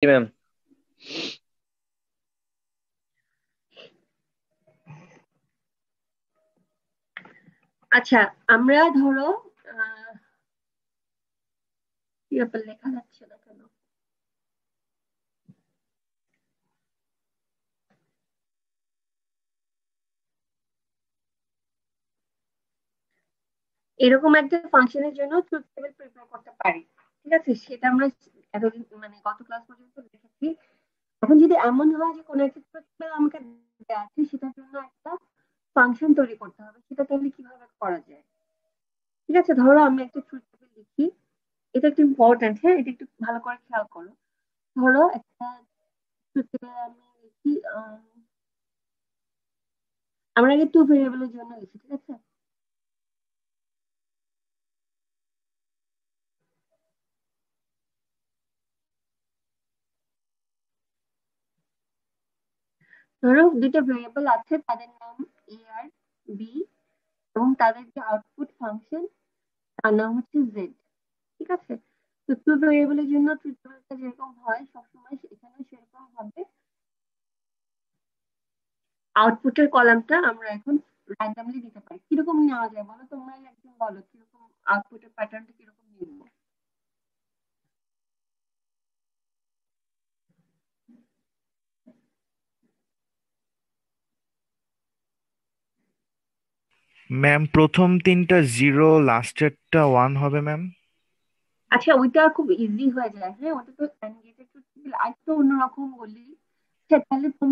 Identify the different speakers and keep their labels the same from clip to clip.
Speaker 1: জি ma'am.
Speaker 2: আচ্ছা, আমরা ধরো আহ কি ব্যাপার লেখা যাচ্ছে না কেন? এরকম একটা ফাংশনের জন্য ট্রুথ টেবিল প্রিপেয়ার করতে পারি। ঠিক আছে, সেটা আমরা এতদিন মানে গত ক্লাস পর্যন্ত দেখেছি। এখন যদি এমন হয় যে কোনো একটা ট্রুথ টেবিল আমাকে দেওয়া আছে, সেটার জন্য একটা ফাংশন তৈরি করতে হবে, সেটা তাহলে কিভাবে করা যায়? ঠিক আছে, ধরো আমি একটা ট্রুথ টেবিল লিখি। এটা একটু ইম্পর্টেন্ট, হ্যাঁ, এটা একটু ভালো করে খেয়াল করো। ধরো একটা ট্রুথ টেবিল আমি লিখি, আমরা আগে টু ভেরিয়েবলের জন্য লিখি, ঠিক আছে। ধরো দুটো ভেরিয়েবল আছে, তাদের নাম এ আর বি, এবং তাদের যে আউটপুট ফাংশন তার নাম হচ্ছে জেড। ঠিক আছে, তো টু ভেরিয়েবলের জন্য ট্রিটমেন্টটা যেরকম হয় সবসময় এখানে সেরকম হবে। আউটপুটের কলামটা আমরা এখন র্যান্ডামলি দিতে পারি। কিরকম নেওয়া যায় বলো, তোমরাই একদম বলো কিরকম আউটপুটের প্যাটার্নটা কিরকম নিব।
Speaker 3: ম্যাম প্রথম তিনটা জিরো, লাস্টেরটা ওয়ান হবে ম্যাম।
Speaker 2: আচ্ছা, ওইটা খুব ইজি হয়ে যায়, হ্যাঁ, ওটা তো গেটের ট্রিটমেন্ট আর তো অন্যরকম বলি। আচ্ছা, তাহলে
Speaker 1: ম্যাম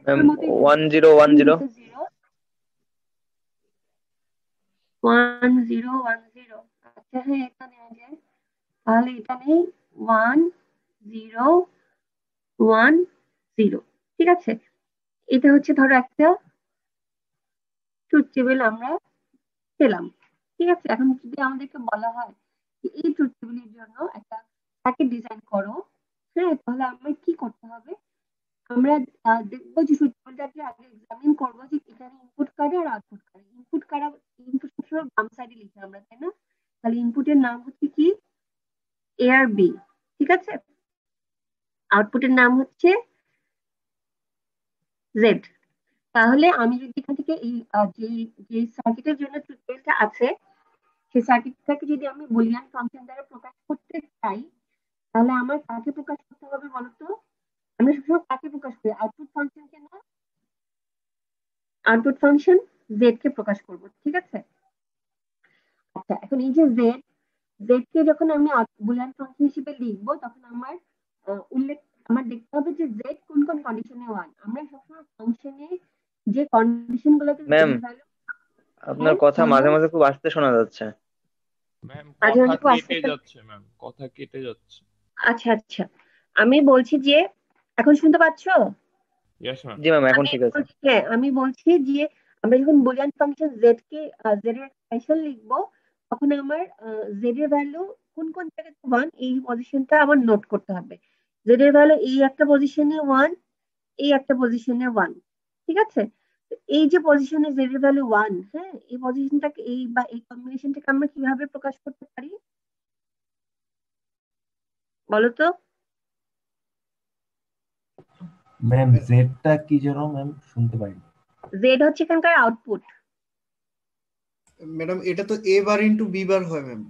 Speaker 2: তোমার মতোই দেবো।
Speaker 1: 1010।
Speaker 2: দুটো জিরো, 1010। আচ্ছা, হ্যাঁ, এটা নেওয়া যায়। তাহলে এটা নেই, 1010। ঠিক আছে, এটা হচ্ছে ধরো একটা ট্রুথ টেবিল আমরা পেলাম। ঠিক আছে, এখন যদি আমাদেরকে বলা হয় যে এই ট্রুথ টেবিলের জন্য একটা সার্কিট ডিজাইন করো, হ্যাঁ, তাহলে আমরা কি করতে হবে? আমরা দেখবো যে ট্রুথ টেবিলটাকে আগে এক্সামিন করবো যে এখানে ইনপুট কার্ডে আর আউটপুট কার্ডে। ইনপুট সবসময় বাম সাইডে লিখি আমরা, তাই না? তাহলে ইনপুটের নাম হচ্ছে কি, এ আর বি। ঠিক আছে, আউটপুটের নাম হচ্ছে জেড। তাহলে আমি যদি এখান থেকে এই যে যে সার্কিটের জন্য টিউটোরিয়ালটা আছে, সেই সার্কিটটাকে যদি আমি বুলিয়ান ফাংশন দ্বারা প্রকাশ করতে চাই, তাহলে আমার কাকে প্রকাশ করতে হবে বলতো? আমরা সবসময় কাকে প্রকাশ করি, আউটপুট ফাংশনকে না? আউটপুট ফাংশন জেড কে প্রকাশ করব, ঠিক আছে। আচ্ছা, এখন এই যে জেড, জেড কে যখন আমি বুলিয়ান ফাংশন হিসেবে লিখবো, তখন আমার উল্লেখ, আমার দেখতে হবে যে জেড কোন কোন কন্ডিশনে ওয়ান। আমরা সবসময় ফাংশনে যে কন্ডিশন গুলোকে
Speaker 1: ম্যাম,
Speaker 2: জেড ভ্যালু,
Speaker 1: আপনার
Speaker 2: হ্যাঁ
Speaker 1: কথা
Speaker 2: বলো,
Speaker 1: মাঝে মাঝে খুব আস্তে শোনা যাচ্ছে।
Speaker 4: ম্যাম
Speaker 2: মাঝে
Speaker 4: কথা
Speaker 2: মাঝে খুব আস্তে
Speaker 4: কেটে
Speaker 2: শোনা-
Speaker 4: যাচ্ছে, ম্যাম কথা কেটে যাচ্ছে।
Speaker 2: আচ্ছা আচ্ছা, আমি বলছি যে, এখন শুনতে পাচ্ছো?
Speaker 4: Yes ma'am.
Speaker 1: জি ম্যাম, এখন
Speaker 2: আমি
Speaker 1: ঠিক আছে।
Speaker 2: বলছি, হ্যাঁ, আমি বলছি যে আমরা যখন বুলিয়ান ফাংশন জেড কে, জেড এর স্পেশাল লিখবো, তখন আমার জেড এর ভ্যালু কোন কোন জায়গাতে ওয়ান, এই পজিশনটা আমার নোট করতে হবে। জেড এর ভ্যালু এই একটা পজিশনে ওয়ান, এই একটা পজিশনে ওয়ান। ঠিক আছে, তো এই যে পজিশনে জেড এর ভ্যালু ওয়ান, হ্যাঁ, এই পজিশনটাকে এই বা এই কম্বিনেশনটাকে আমরা কিভাবে প্রকাশ করতে পারি বলো তো?
Speaker 5: ম্যাম জেডটা কি যেন ম্যাম শুনতে পাইনি।
Speaker 2: জেড হচ্ছে এখানকার আউটপুট।
Speaker 6: ম্যাডাম এটা তো এ বার ইন্টু বি বার হয় ম্যাম।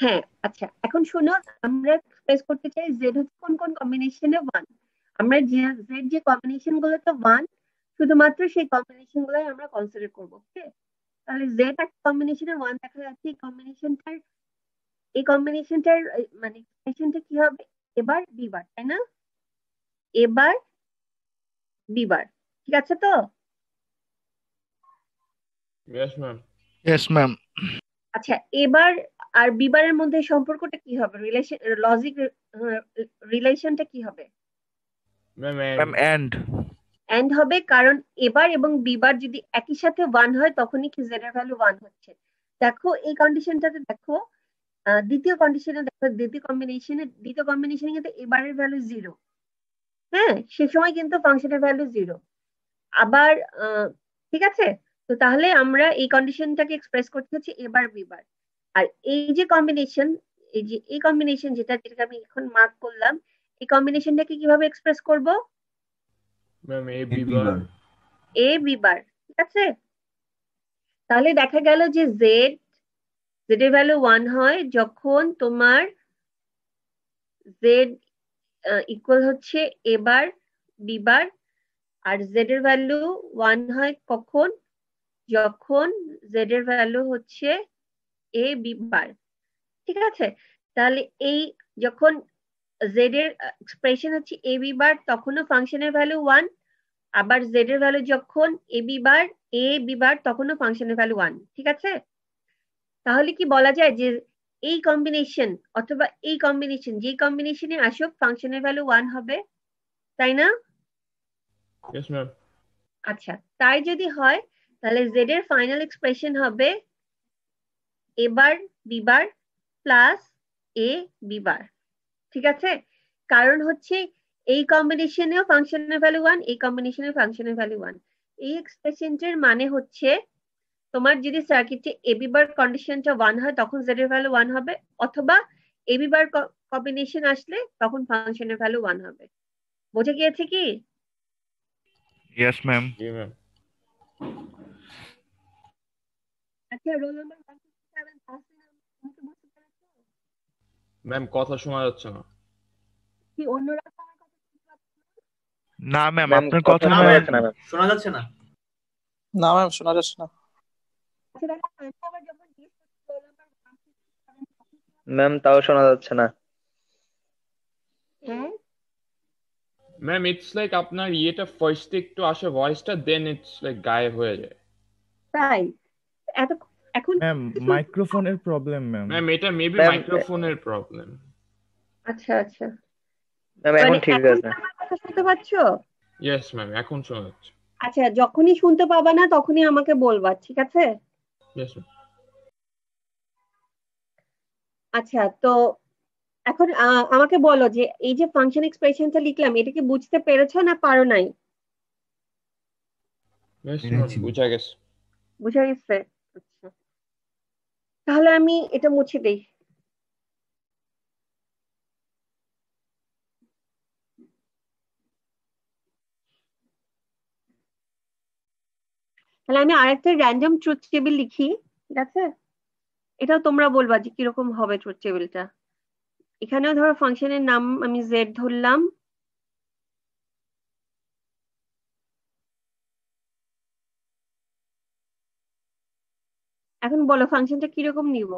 Speaker 2: হ্যাঁ, আচ্ছা, এখন শোনো, আমরা এক্সপ্রেস করতে চাই জেড হচ্ছে কোন কোন কম্বিনেশনে ওয়ান। আমরা যে জেড যে কম্বিনেশন গুলোতে ওয়ান, শুধুমাত্র সেই কম্বিনেশন গুলোই আমরা কনসিডার করবো, ওকে। তাহলে জেড একটা কম্বিনেশনে ওয়ান দেখা যাচ্ছে, এই কম্বিনেশনটার মানে এক্সপ্রেশনটা কি হবে? এবার বিবার, তাই না? এবার বিবার, ঠিক আছে তো?
Speaker 4: Yes ma'am.
Speaker 3: Yes ma'am.
Speaker 2: আচ্ছা, এবার আর বিবারের মধ্যে সম্পর্কটা কি হবে? লজিক রিলেশনটা কি হবে?
Speaker 4: Ma'am
Speaker 3: ma'am
Speaker 4: and.
Speaker 3: And.
Speaker 2: And হবে, কারণ এবার এবং বিবার যদি একই সাথে ওয়ান হয় তখনই কি জেড এর ভ্যালু ওয়ান হচ্ছে। দেখো এই কন্ডিশনটাতে দেখো, দ্বিতীয় কম্বিনেশনে কিন্তু এবারের ভ্যালু জিরো, হ্যাঁ, সে সময় কিন্তু ফাংশনের ভ্যালু জিরো। আবার ঠিক আছে, তো তাহলে আমরা এই কন্ডিশনটাকে এক্সপ্রেস করতে হচ্ছে এবার বিবার। আর এই যে কম্বিনেশন, এই যে এই কম্বিনেশন যেটাকে আমি এখন মার্ক করলাম, এই কম্বিনেশনটাকে কিভাবে এক্সপ্রেস করব?
Speaker 4: Ma'am A
Speaker 5: A
Speaker 4: B
Speaker 5: B
Speaker 4: bar
Speaker 5: bar
Speaker 2: a b bar, ঠিক আছে? তাহলে দেখা গেল যে z এর ভ্যালু 1 হয় যখন তোমার z ইকুয়াল হচ্ছে a বার b বার, আর z এর ভ্যালু 1 হয় কখন? যখন z এর ভ্যালু হচ্ছে a b বার, ঠিক আছে? তাহলে এই যখন z এর এক্সপ্রেশন হচ্ছে a b বার তখনও ফাংশনের ভ্যালু 1, আবার z এর ভ্যালু যখন a b বার তখনও ফাংশনের ভ্যালু 1, ঠিক আছে? তাহলে কি বলা যায় যে এই কম্বিনেশন অথবা এই কম্বিনেশন যে কম্বিনেশনে আসুক ফাংশনের ভ্যালু 1 হবে, তাই না?
Speaker 4: ইয়েস ম্যাম
Speaker 2: আচ্ছা, তাই যদি হয় তাহলে z এর ফাইনাল এক্সপ্রেশন হবে a bar b bar plus a b bar, ঠিক আছে? কারণ হচ্ছে এই কম্বিনেশনেও ফাংশনের ভ্যালু 1, এই কম্বিনেশনের ফাংশনের ভ্যালু 1। এই এক্সপ্রেশনটার মানে হচ্ছে তোমার যদি সার্কিটে এবি বার কন্ডিশনটা 1 হয় তখন z এর ভ্যালু 1 হবে, অথবা এবি বার কম্বিনেশন আসলে তখন ফাংশনের ভ্যালু 1 হবে। বোঝা গিয়েছে কি?
Speaker 3: Yes ma'am.
Speaker 4: জি ম্যাম
Speaker 2: আচ্ছা, রোল নাম্বার 167 তাহসিন, তুমি কি বুঝতে পেরেছো?
Speaker 4: ম্যাম কথা শোনা যাচ্ছে না।
Speaker 2: কি অন্যরা তো আমার কথা শুনতে পাচ্ছে না?
Speaker 3: না ম্যাম,
Speaker 1: ম্যাম
Speaker 3: আপনার
Speaker 1: কথা
Speaker 3: কথা
Speaker 1: শোনা
Speaker 3: ম্যাম
Speaker 1: যাচ্ছে না ম্যাম।
Speaker 7: শোনা যাচ্ছে না।
Speaker 8: না ম্যাম, শোনা যাচ্ছে না।
Speaker 2: আচ্ছা দেখো, আমি আবার যখন জিজ্ঞেস করছি রোল নাম্বার 167 তখন
Speaker 1: ম্যাম তাও শোনা যাচ্ছে না।
Speaker 2: হ্যাঁ,
Speaker 4: ম্যাম ইটস লাইক আপনার ইয়েটা ফার্স্টে একটু আসে ভয়েসটা, দেন ইটস লাইক গায়েব হয়ে যায়।
Speaker 2: তাই এত এখন
Speaker 9: ম্যাম,
Speaker 2: কি শুনতে-
Speaker 9: মাইক্রোফোনের প্রবলেম ম্যাম।
Speaker 4: ম্যাম এটা মেবি
Speaker 1: ম্যাম
Speaker 4: মাইক্রোফোনের প্রবলেম।
Speaker 2: আচ্ছা আচ্ছা,
Speaker 1: ম্যাম এখন
Speaker 2: মানে
Speaker 1: ঠিক
Speaker 2: এখন
Speaker 1: আছে।
Speaker 2: কি আমার কথা শুনতে পাচ্ছো?
Speaker 4: ইয়েস ম্যাম এখন শোনা যাচ্ছে।
Speaker 2: আচ্ছা, যখনই শুনতে পাবা না তখনই আমাকে বলবা, ঠিক আছে?
Speaker 4: ইয়েস ম্যাম
Speaker 2: আচ্ছা, তো এখন আমাকে বলো যে এই যে ফাংশন এক্সপ্রেশনটা লিখলাম এটা কি বুঝতে পেরেছো না পারো নাই?
Speaker 4: ইয়েস ম্যাম
Speaker 5: পেরেছি।
Speaker 4: বুঝা গেছে।
Speaker 2: বুঝা গেছে? আচ্ছা, তাহলে আমি এটা মুছে দেই। তাহলে আমি আরেকটা র্যান্ডম ট্রুথ টেবিল লিখি, ঠিক আছে? এটাও তোমরা বলবা যে কিরকম হবে ট্রুথ টেবিলটা। এখানেও ধরো ফাংশনের নাম আমি জেড ধরলাম, এখন বলো ফাংশনটা কিরকম নিব?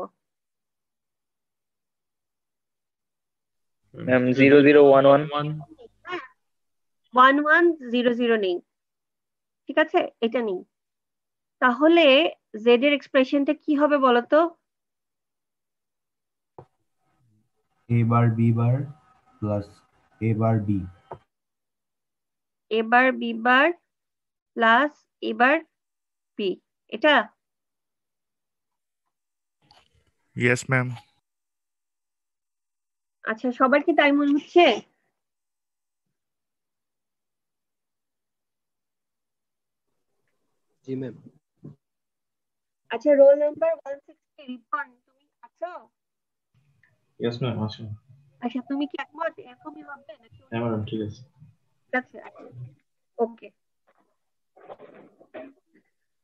Speaker 1: ম্যাম 0011
Speaker 2: 1100 নেই, ঠিক আছে? এটা নেই। তাহলে জেড এর এক্সপ্রেশনটা কি হবে বলো তো?
Speaker 5: এ বার বি বার প্লাস এ বার বি
Speaker 2: এবার বি বার প্লাস এবার বি, এটা?
Speaker 3: Yes ma'am.
Speaker 2: আচ্ছা, সবার কি তাই মনে হচ্ছে?
Speaker 7: জি ম্যাম।
Speaker 2: আচ্ছা, রোল নাম্বার 160 রিপন, তুমি আছো?
Speaker 7: ইয়েস ম্যাম আসো।
Speaker 2: আচ্ছা, তুমি কি একমত এরকমই হবে নাকি?
Speaker 7: হ্যাঁ ম্যাডাম ঠিক আছে।
Speaker 2: ঠিক আছে, ওকে।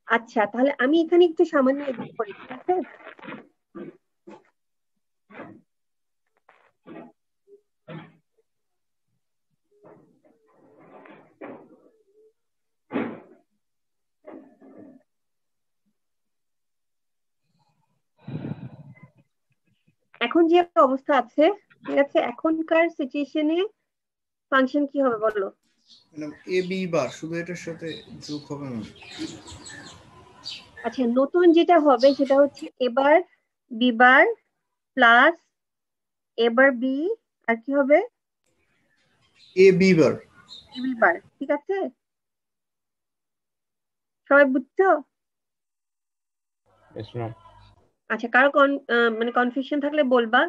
Speaker 2: আচ্ছা, তাহলে আমি এখানে একটু সামান্য এডিট করি, ঠিক আছে? এখন যে অবস্থা আছে, ঠিক আছে, এখনকার সিচুয়েশনে ফাংশন কি হবে বলো?
Speaker 6: এ বি বার শুধু এটার সাথে যোগ হবে না।
Speaker 2: আচ্ছা, নতুন যেটা হবে সেটা হচ্ছে এবার বি বার প্লাস এবার বি, আর কি হবে?
Speaker 6: A B bar.
Speaker 2: A B bar, ঠিক আছে? সবাই বুঝছো?
Speaker 4: ইয়েস ম্যাম
Speaker 2: আচ্ছা, কারো মানে কনফিউশন থাকলে বলবা।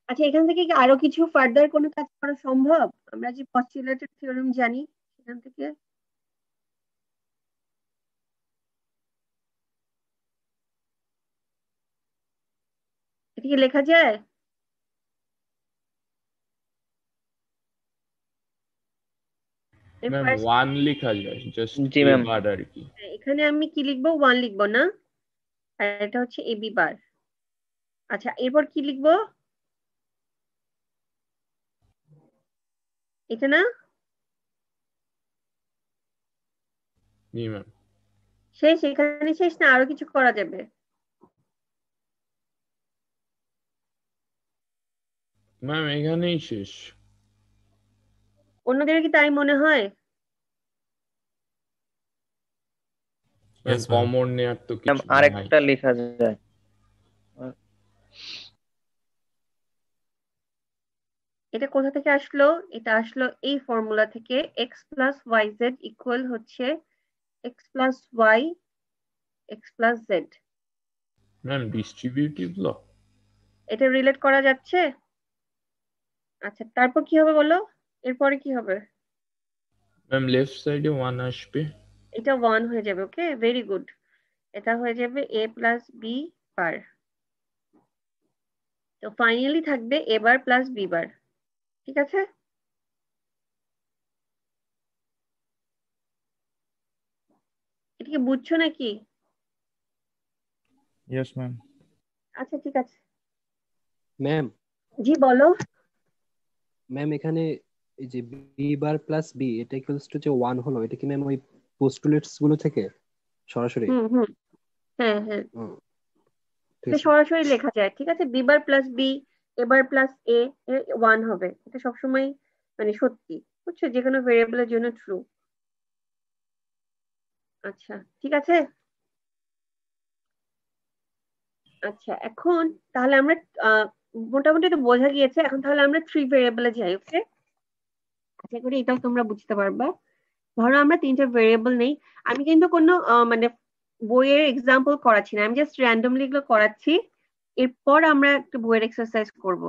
Speaker 2: আচ্ছা, এখান থেকে কি আরো কিছু ফার্দার কোনো কাজ করা সম্ভব? আমরা যে পস্টুলেটেড থিওরেম জানি সেখান থেকে? এটা কি লেখা যায়? এর
Speaker 4: ম্যাম
Speaker 2: first-
Speaker 4: 1 লেখা যায় জাস্ট
Speaker 1: জি ম্যাম।
Speaker 4: এবার আর কি।
Speaker 2: এখানে আমি কি লিখবো? 1 লিখবো না, আর এটা হচ্ছে এবি বার। আচ্ছা, এরপর কি লিখবো? এটা না?
Speaker 4: জি ম্যাম।
Speaker 2: শেষ? এখানে শেষ না, আরো কিছু করা যাবে?
Speaker 4: ম্যাম এখানেই শেষ।
Speaker 2: অন্যদের কি তাই মনে হয়?
Speaker 4: Ma'am
Speaker 5: Yes, ma'am.
Speaker 4: কমন নেয়ার তো
Speaker 1: ম্যাম
Speaker 4: কিছু নাই।
Speaker 1: আরেকটা লেখা যায়।
Speaker 2: এটা কোথা থেকে আসলো? এটা আসলো এই ফর্মুলা থেকে, x plus y z equal হচ্ছে x plus y x plus z.
Speaker 4: Ma'am distributive law.
Speaker 2: এটা রিলেট করা যাচ্ছে? আচ্ছা, তারপর কি হবে বলো? এরপরে কি হবে?
Speaker 4: ম্যাম লেফট সাইডে 1 আসবে।
Speaker 2: এটা 1 হয়ে যাবে। ওকে, ভেরি গুড। এটা হয়ে যাবে a প্লাস বি বার। তো ফাইনালি থাকবে a bar plus B bar. ঠিক আছে? এটা কি বুঝছো নাকি?
Speaker 3: Yes ma'am.
Speaker 2: আচ্ছা, ঠিক আছে।
Speaker 9: ম্যাম
Speaker 2: জি বলো।
Speaker 9: ম্যাম এখানে এই যে বি বার প্লাস বি এটা ইকুয়ালস টু যে 1 হলো, এটা কি ম্যাম ওই পোস্টুলেটস গুলো থেকে সরাসরি?
Speaker 2: হুম হুম, হ্যাঁ হ্যাঁ,
Speaker 9: হুম, ঠিক
Speaker 2: এটা
Speaker 9: আছে।
Speaker 2: সরাসরি লেখা যায়। ঠিক আছে, বি বার প্লাস বি এবার প্লাস এ 1 হবে। এটা সবসময় মানে সত্যি, বুঝছো, যে কোনো ভেরিয়েবলের জন্য ট্রু। আচ্ছা, ঠিক আছে। আচ্ছা, এখন তাহলে আমরা মোটামুটি তো বোঝা গিয়েছে। এখন তাহলে আমরা 3 ভেরিয়েবলে যাই। ওকে, আশা করি এটাও তোমরা বুঝতে পারবা। ধরো আমরা 3টা ভেরিয়েবল নেই। আমি কিন্তু কোনো মানে বইয়ের এক্সাম্পল করাচ্ছি না, আমি জাস্ট র্যান্ডমলি এগুলো করাচ্ছি। এরপর আমরা একটা বইয়ের এক্সারসাইজ করব।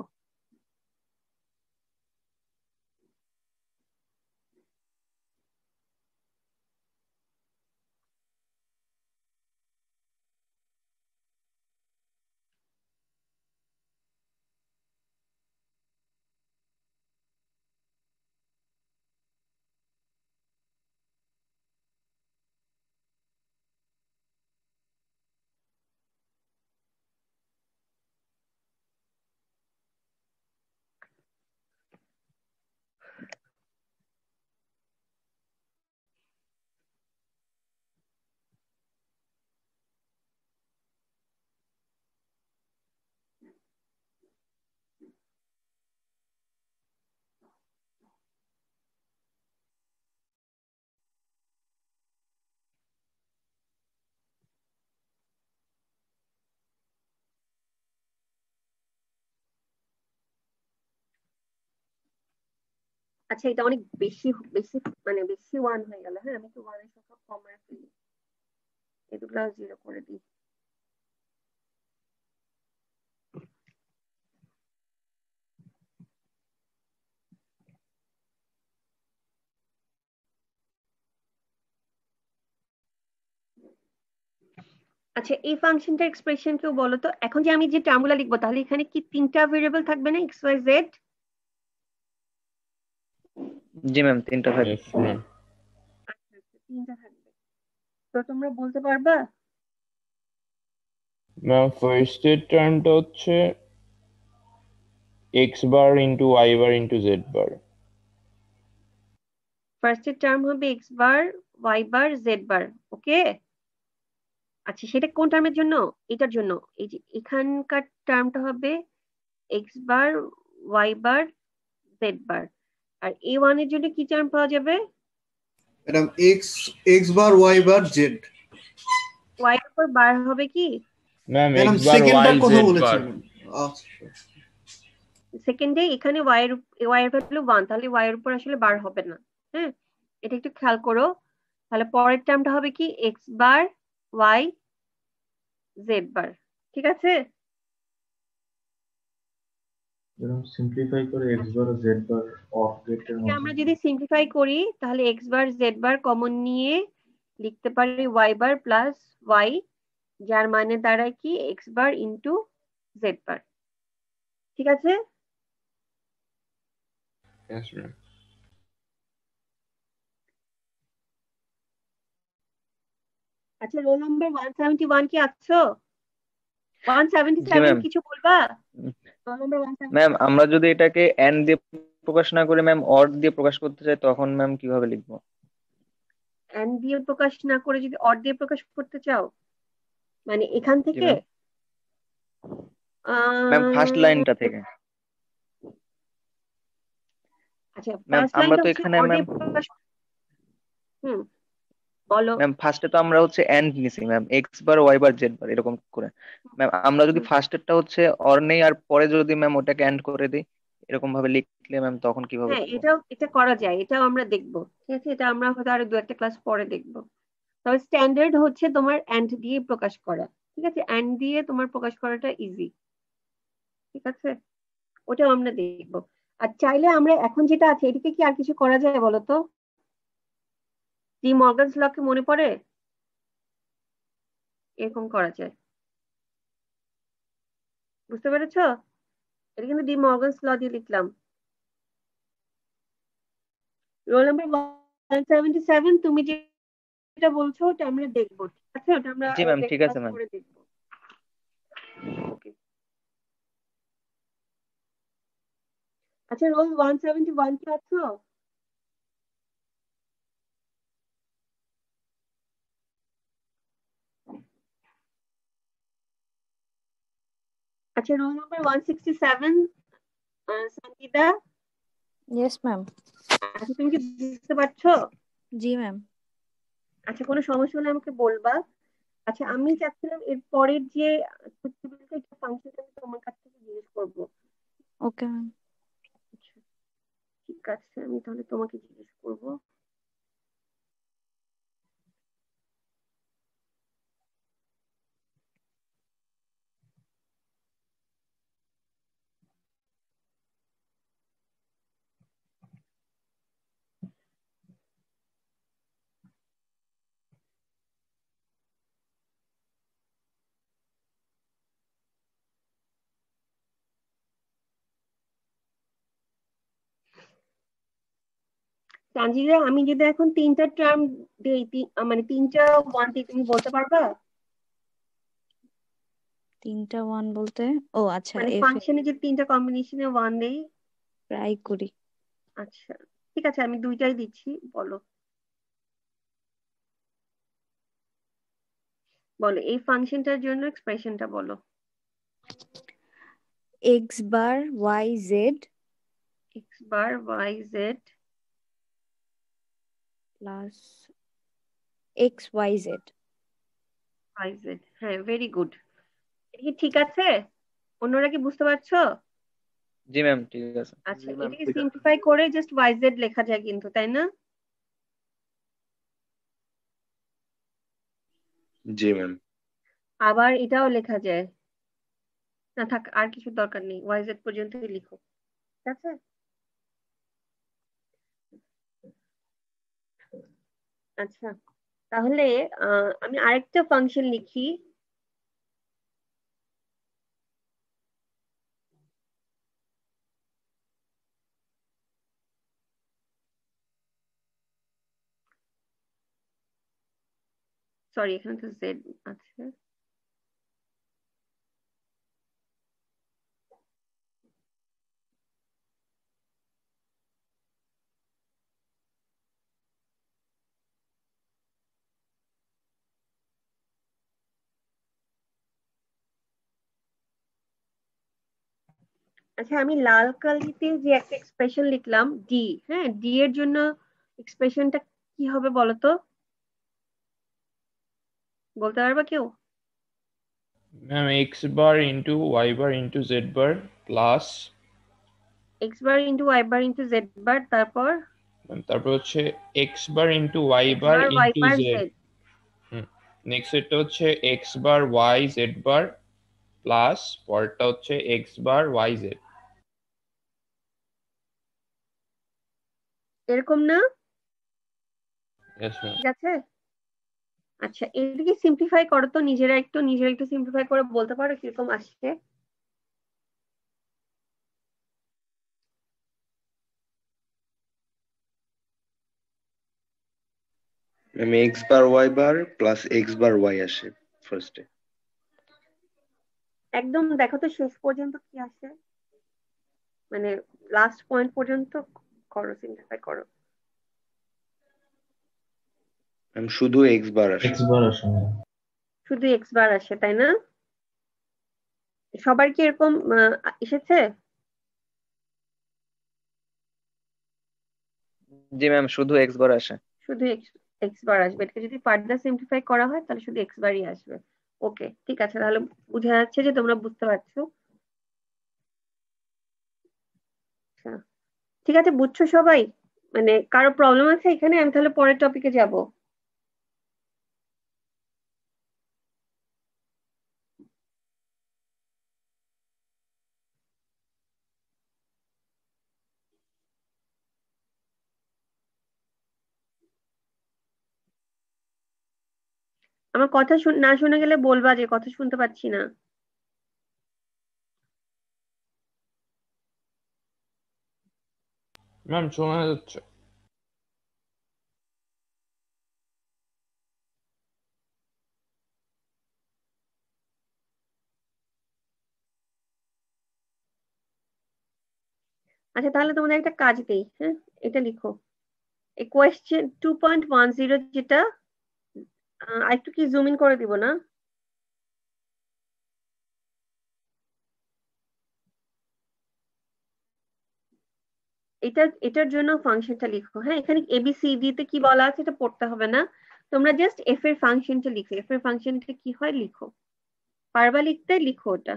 Speaker 2: আচ্ছা, এটা অনেক বেশি বেশি মানে বেশি 1 হয়ে গেল। হ্যাঁ, আমি একটু 1 এর সংখ্যা কমায় ফেলি, এগুলো 0 করে দিই। আচ্ছা, এই ফাংশনটা এক্সপ্রেশন কেউ বলো তো। এখন যে আমি যে টার্মগুলো লিখবো, তাহলে এখানে কি 3টা ভেরিয়েবল থাকবে না, এক্স ওয়াই জেড?
Speaker 1: জি ম্যাম, 3টা থাকবে।
Speaker 4: Yes ma'am.
Speaker 2: আচ্ছা, 3টা থাকবে। তো তোমরা বলতে পারবা?
Speaker 4: ম্যাম ফার্স্ট এর টার্মটা হচ্ছে x বার ইন্টু y বার ইন্টু z বার।
Speaker 2: ফার্স্ট এর টার্ম হবে x bar, y bar, Z বার। ওকে, আচ্ছা, সেটা কোন টার্মের জন্য? এটার জন্য। এই যে এখানকার টার্মটা হবে x bar, y bar, Z বার। আর এ ওয়ান এর জন্য কি টার্ম পাওয়া যাবে?
Speaker 6: Madam x x bar y bar Z.
Speaker 2: Y এর উপর বার হবে কি?
Speaker 4: ম্যাম
Speaker 6: ম্যাডাম
Speaker 4: x বার
Speaker 6: সেকেন্ডটার
Speaker 4: y
Speaker 6: কথা
Speaker 4: z বার।
Speaker 6: বলেছিলেন। আচ্ছা,
Speaker 2: সেকেন্ডে এখানে ওয়াই এর ভ্যালু 1, তাহলে ওয়াই এর উপর আসলে বার হবে না। হ্যাঁ, এটা একটু খেয়াল করো। তাহলে পরের টার্মটা হবে কি? X bar, Y, Z bar. ঠিক আছে?
Speaker 7: এরকম সিম্পলিফাই করে x বার ও z বার অফ গেটের
Speaker 2: এটাকে
Speaker 7: মধ্যে
Speaker 2: আমরা যদি সিম্পলিফাই করি, তাহলে X bar Z bar common নিয়ে লিখতে পারি ওয়াই বার প্লাস ওয়াই, যার মানে দাঁড়ায় কি X bar into z bar. ঠিক আছে?
Speaker 4: Yes ma'am.
Speaker 2: আচ্ছা, রোল নাম্বার 171 কি আছো?
Speaker 1: জি
Speaker 2: 177
Speaker 1: ম্যাম।
Speaker 2: কিছু বলবা? Roll number
Speaker 1: ma'am
Speaker 2: 177।
Speaker 1: আমরা যদি এটাকে এন দিয়ে প্রকাশ না করে ম্যাম অর দিয়ে প্রকাশ করতে চাই তখন ম্যাম কিভাবে লিখবো?
Speaker 2: এন দিয়ে প্রকাশ না করে যদি অর দিয়ে প্রকাশ করতে চাও, মানে এখান
Speaker 1: জি
Speaker 2: থেকে
Speaker 1: ম্যাম ফার্স্ট লাইনটা থেকে।
Speaker 2: আচ্ছা,
Speaker 1: ম্যাম
Speaker 2: ফার্স্ট
Speaker 1: আমরা
Speaker 2: লাইনটা
Speaker 1: তো
Speaker 2: হচ্ছে
Speaker 1: এখানে
Speaker 2: অর
Speaker 1: ম্যাম
Speaker 2: দিয়ে প্রকাশ। হুম, বলো।
Speaker 1: ম্যাম ফার্স্টে তো আমরা হচ্ছে এন্ড নিছি ma'am, x bar y bar Z বার এরকম করে। ম্যাম আমরা যদি
Speaker 2: হুম,
Speaker 1: ফার্স্টেরটা হচ্ছে অর নেই আর পরে যদি ম্যাম ওটাকে এন্ড করে দিই এরকম ভাবে লিখলে ম্যাম তখন কিভাবে
Speaker 2: হ্যাঁ,
Speaker 1: করবো?
Speaker 2: এটা করা যায়, এটাও আমরা দেখবো। ঠিক আছে, এটা আমরা হয়তো আরো দু একটা ক্লাস পরে দেখবো। তবে স্ট্যান্ডার্ড হচ্ছে তোমার অ্যান্ড দিয়ে প্রকাশ করা। ঠিক আছে, অ্যান্ড দিয়ে তোমার প্রকাশ করাটা ইজি। ঠিক আছে, ওটাও আমরা দেখবো। আর চাইলে আমরা এখন যেটা আছে এটাকে কি আর কিছু করা যায় বলো তো? ডি মর্গানস ল কি মনে পড়ে? এরকম করা যায়, বুঝতে পেরেছো? এটা কিন্তু ডি মর্গানস ল দিয়ে লিখলাম। রোল নাম্বার 177 তুমি যেটা বলছো ওটা আমরা দেখবো। ঠিক আছে, ওটা আমরা
Speaker 1: জি
Speaker 2: আরো
Speaker 1: ম্যাম
Speaker 2: দু একটা
Speaker 1: ঠিক আছে
Speaker 2: ক্লাস
Speaker 1: ম্যাম।
Speaker 2: করে দেখবো। ওকে। আচ্ছা, রোল 171 কি আছো? আচ্ছা, roll number 167 Sangeeta.
Speaker 10: Yes ma'am.
Speaker 2: আচ্ছা, তুমি কি বুঝতে পারছো?
Speaker 10: জি ম্যাম।
Speaker 2: আচ্ছা, কোনো সমস্যা হলে আমাকে বলবা। আচ্ছা, আমি চাচ্ছিলাম এর পরের যে একটা ফাংশন আমি তোমার কাছ থেকে জিজ্ঞেস করবো।
Speaker 10: Okay ma'am.
Speaker 2: আচ্ছা, ঠিক আছে, আমি তাহলে তোমাকে জিজ্ঞেস করবো। তানজিরা, আমি যদি এখন তিনটা টার্ম দিই, মানে তিনটা ওয়ান দিই, তুমি বলতে পারবা?
Speaker 10: তিনটা ওয়ান বলতে? ও আচ্ছা,
Speaker 2: মানে
Speaker 10: এফ এ
Speaker 2: ফাংশনে যদি তিনটা কম্বিনেশনে ওয়ান দেই।
Speaker 10: ট্রাই করি।
Speaker 2: আচ্ছা, ঠিক আছে, আমি দুইটাই দিচ্ছি, বলো। বলো এই ফাংশনটার জন্য এক্সপ্রেশনটা বলো।
Speaker 10: X bar Y Z
Speaker 2: x bar Y z
Speaker 10: plus x Y Z.
Speaker 2: Y z. হ্যাঁ, ভেরি গুড। এটা কি ঠিক আছে? অন্যরা কি বুঝতে পারছো?
Speaker 1: জি ম্যাম ঠিক আছে।
Speaker 2: আচ্ছা, এটাকে সিম্পলিফাই করে জাস্ট ওয়াই জেড লেখা যায় কিন্তু, তাই না?
Speaker 11: জি ম্যাম।
Speaker 2: আবার এটাও লেখা যায়। না থাক, আর কিছু দরকার নেই, ওয়াই জেড পর্যন্তই লিখো। ঠিক আছে। আচ্ছা, তাহলে আমি আরেকটা ফাংশন লিখি। সরি, এখানে তো জেড আছে। আচ্ছা, আমি লাল কালিতে যে একটা এক্সপ্রেশন লিখলাম ডি, হ্যাঁ, ডি এর জন্য এক্সপ্রেশনটা কি হবে বলো তো? বলতে পারবা কেউ?
Speaker 4: Ma'am x bar into y bar into z bar plus
Speaker 2: x bar into y bar into z bar,
Speaker 4: তারপর হচ্ছে x bar into y
Speaker 2: x
Speaker 4: bar
Speaker 2: bar y
Speaker 4: into
Speaker 2: bar
Speaker 4: z.
Speaker 2: Z.
Speaker 4: Next এটা হচ্ছে x bar Y Z bar plus পরেরটা হচ্ছে x bar Y z.
Speaker 2: এরকম না?
Speaker 4: Yes ma'am.
Speaker 2: ঠিক আছে। আচ্ছা, এটাকে সিম্পলিফাই করো তো, নিজেরা একটু সিম্পলিফাই করে বলতে পারো কিরকম আসছে?
Speaker 11: Ma'am x bar y bar plus x bar Y আসে ফার্স্টে।
Speaker 2: একদম দেখো তো শেষ পর্যন্ত কি আসে, মানে লাস্ট পয়েন্ট পর্যন্ত করো, সিম্পলিফাই করো।
Speaker 11: ম্যাম শুধু এক্স বার আসে।
Speaker 7: এক্স বার আসে না।
Speaker 2: শুধু এক্স বার আসে, তাই না? সবার কি এরকম এসেছে?
Speaker 1: জি ম্যাম, শুধু এক্স বার আসে।
Speaker 2: শুধু এক্স বার আসবে। এটাকে যদি ফার্দার সিম্পলিফাই করা হয় তাহলে শুধু এক্স বারই আসবে। ওকে, ঠিক আছে, তাহলে বোঝা যাচ্ছে যে তোমরা বুঝতে পারছো। আচ্ছা, ঠিক আছে, বুঝছো সবাই? মানে কারো প্রবলেম আছে এখানে? আমি তাহলে পরের টপিকে যাব। আমার কথা না শুনে গেলে বলবা যে কথা শুনতে পাচ্ছি না।
Speaker 4: ম্যাম শোনা যাচ্ছে।
Speaker 2: আচ্ছা, তাহলে তোমাদের একটা কাজ দেই, হ্যাঁ, এটা লিখো। এই কোয়েশ্চেন 2.10 যেটা, একটু কি জুম ইন করে দিব না? এটার জন্য ফাংশনটা লিখো। হ্যাঁ, এখানে এবিসিডি তে কি বলা আছে এটা পড়তে হবে না, তোমরা জাস্ট এফ এর ফাংশনটা লিখো। এফ এর ফাংশনটা কি হয় লিখো, পারবা লিখতে? লিখো ওটা।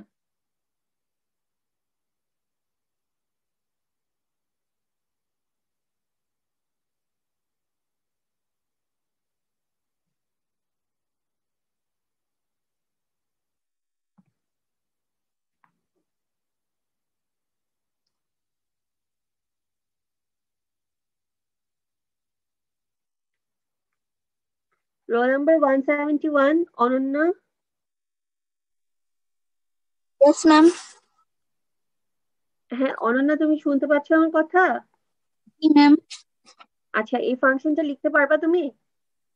Speaker 2: Roll number 171, Ananya.
Speaker 12: Yes ma'am.
Speaker 2: হ্যাঁ অনন্যা, তুমি শুনতে পাচ্ছ আমার কথা?
Speaker 12: জি ম্যাম।
Speaker 2: আচ্ছা, এই ফাংশনটা লিখতে পারবা তুমি?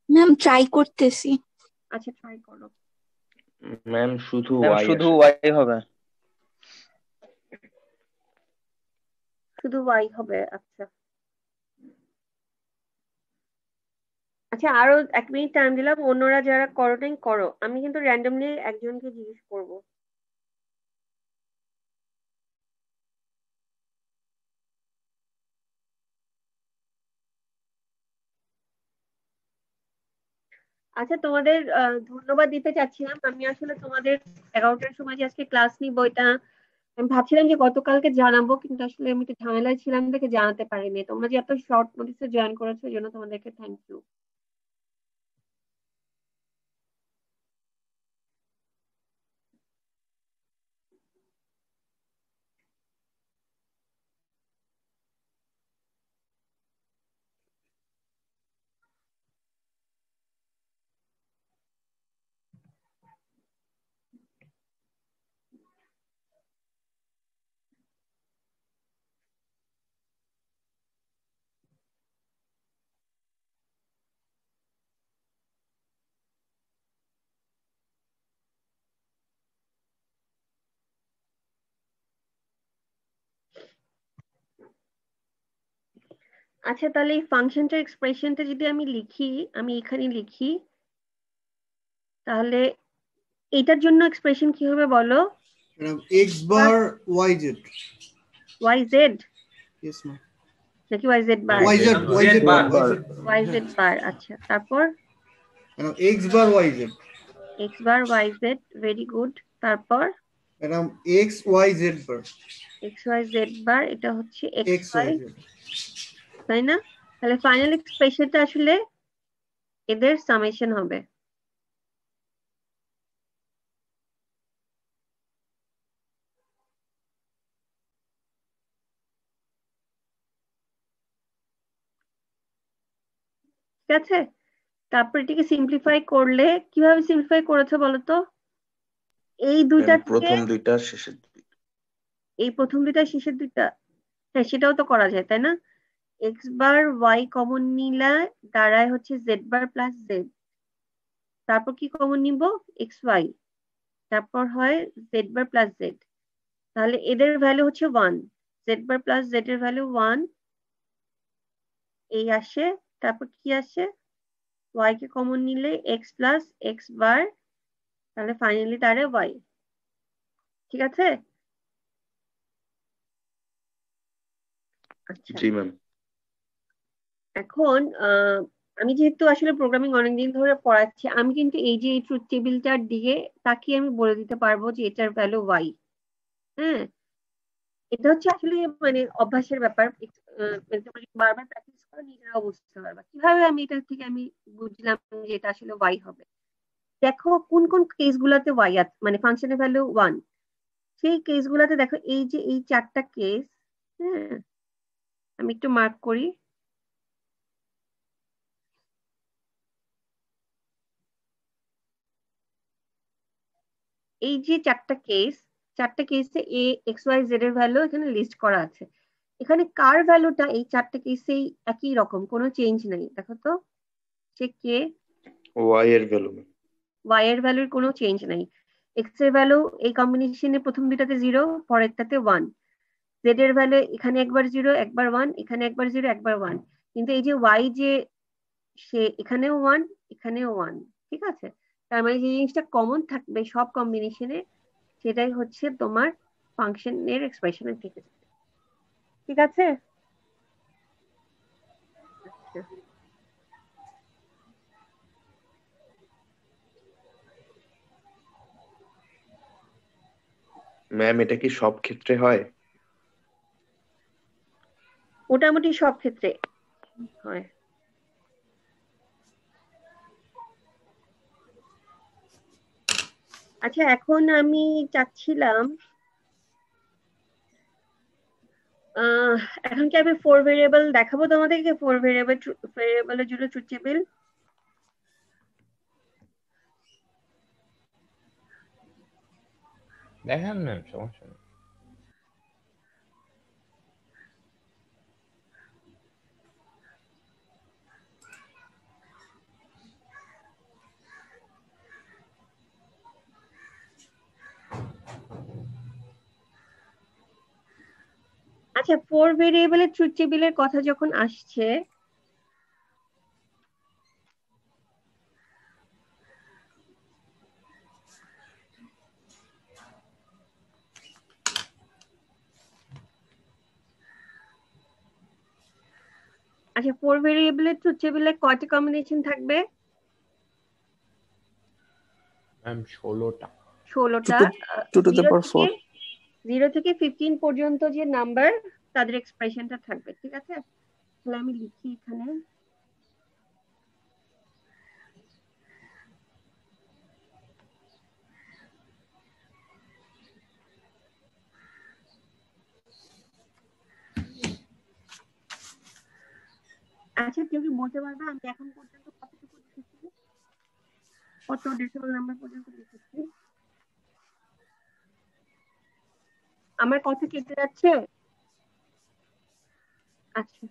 Speaker 12: ম্যাম ট্রাই করতেছি।
Speaker 2: আচ্ছা, ট্রাই করো।
Speaker 11: ম্যাম শুধু
Speaker 1: ম্যাম
Speaker 11: ওয়াই
Speaker 1: শুধু
Speaker 11: আসে।
Speaker 1: ওয়াই হবে।
Speaker 2: শুধু ওয়াই হবে, আচ্ছা। আচ্ছা, আরো 1 মিনিট টাইম দিলাম, অন্যরা যারা করো নাই করো। আমি কিন্তু র্যান্ডমলি একজনকে জিজ্ঞেস করব। আচ্ছা, তোমাদের ধন্যবাদ দিতে চাচ্ছিলাম। আমি আসলে তোমাদের 11টার সময় যে আজকে ক্লাস নিব, এটা আমি ভাবছিলাম যে গতকালকে জানাবো, কিন্তু আসলে আমি একটু ঝামেলায় ছিলাম দেখে জানাতে পারিনি। তোমরা যে এত শর্ট নোটিসে জয়েন করেছো এই জন্য তোমাদেরকে থ্যাংক ইউ। আচ্ছা, তাহলে এই ফাংশনটার এক্সপ্রেশনটা যদি আমি লিখি, আমি এখানে লিখি, তাহলে এটার জন্য এক্সপ্রেশন কি হবে বলো?
Speaker 6: X bar Y Z.
Speaker 2: Y Z
Speaker 6: yes ma'am.
Speaker 2: নাকি Y Z bar?
Speaker 6: Y Z bar.
Speaker 2: Y Z bar, আচ্ছা। তারপর
Speaker 6: X bar Y Z.
Speaker 2: X bar Y Z, very good. তারপর
Speaker 6: madam X Y Z bar.
Speaker 2: X Y Z bar, এটা হচ্ছে X
Speaker 6: X Y
Speaker 2: Y,
Speaker 6: Z,
Speaker 2: তাই না? তাহলে final এক্সপ্রেশনটা আসলে এদের সামেশন হবে। ঠিক আছে, তারপর এটাকে সিম্পলিফাই করলে কিভাবে সিম্পলিফাই করেছে বলো তো? এই দুইটা থেকে
Speaker 11: প্রথম দুইটা শেষের দুইটা।
Speaker 2: এই প্রথম দুইটা শেষের দুইটা, হ্যাঁ সেটাও তো করা যায়, তাই না? এক্স বার ওয়াই কমন নিলে দাঁড়ায় হচ্ছে জেড বার প্লাস জেড, তারপর কি কমন নিব এক্স ওয়াই, তারপর হয় জেড বার প্লাস জেড, তাহলে এদের ভ্যালু হচ্ছে 1, জেড বার প্লাস জেড এর ভ্যালু 1 এই আসে, তারপর কি আসে ওয়াই কে কমন নিলে এক্স প্লাস এক্স বার, তাহলে ফাইনালি দাঁড়ায় ওয়াই। ঠিক আছে? আচ্ছা
Speaker 11: জি ম্যাম।
Speaker 2: এখন আমি যেহেতু আসলে প্রোগ্রামিং অনেকদিন ধরে পড়াচ্ছি, আমি কিন্তু এই যে এই ট্রুথ টেবিলটার দিকে তাকিয়ে আমি বলে দিতে পারবো যে এটার ভ্যালু ওয়াই। হ্যাঁ, এটা হচ্ছে আসলে মানে অভ্যাসের ব্যাপার, তোমরা যদি বারবার প্র্যাকটিস করো নিজেরাও বুঝতে পারবা কিভাবে আমি এটা থেকে আমি বুঝলাম যে এটা আসলে ওয়াই হবে। দেখো কোন কোন কেস গুলাতে ওয়াই আছে, মানে ফাংশনের ভ্যালু 1, সেই কেস গুলাতে দেখো এই যে এই 4টা কেস। হ্যাঁ, আমি একটু মার্ক করি। এই যে 4টা কেসে এ এক্স ওয়াই জেড এর ভ্যালু এখানে লিস্ট করা আছে। এখানে কার ভ্যালুটা এই 4টা কেসেই একই রকম, কোনো চেঞ্জ নাই। দেখো তো সে কে,
Speaker 11: ওয়াই এর ভ্যালু।
Speaker 2: ওয়াই এর ভ্যালুর কোনো চেঞ্জ নাই। এক্স এর ভ্যালু এই কম্বিনেশনে প্রথম দুটাতে 0, পরেরটাতে 1। জেড এর ভ্যালু এখানে একবার 0 একবার 1, এখানে একবার 0 একবার 1। কিন্তু এই যে ওয়াই যে সে এখানেও 1 এখানেও 1। ঠিক আছে, তার মানে যে জিনিসটা কমন থাকবে সব কম্বিনেশনে সেটাই হচ্ছে তোমার ফাংশনের এক্সপ্রেশনে থেকে যাবে। ঠিক আছে? আচ্ছা,
Speaker 11: ম্যাম এটা কি সব ক্ষেত্রে হয়?
Speaker 2: মোটামুটি সব ক্ষেত্রে হয়। আচ্ছা, এখন আমি চাচ্ছিলাম এখন কি আমি 4 ভেরিয়েবল দেখাবো তোমাদেরকে, 4 ভেরিয়েবলের জন্য ট্রুথ টেবিল।
Speaker 4: দেখান ম্যাম, সমস্যা নেই।
Speaker 2: আচ্ছা, 4 ভেরিয়েবলের ট্রুথ টেবিলের কথা যখন আসছে, আচ্ছা 4 ভেরিয়েবলের ট্রুথ টেবিলে কয়টা কম্বিনেশন থাকবে?
Speaker 4: ম্যাম 16টা।
Speaker 2: 16টা।
Speaker 8: 2 to the power 4
Speaker 2: 0 থেকে 15 পর্যন্ত যে নাম্বার তাদের এক্সপ্রেশনটা থাকবে। ঠিক আছে, তাহলে আমি লিখি এখানে। আচ্ছা, কেউ কি বলতে পারবে আমি এখন পর্যন্ত কতটুকু লিখেছি, কত ডেসিমাল নাম্বার পর্যন্ত লিখেছি? আমার কথা কেটে যাচ্ছে? আচ্ছা,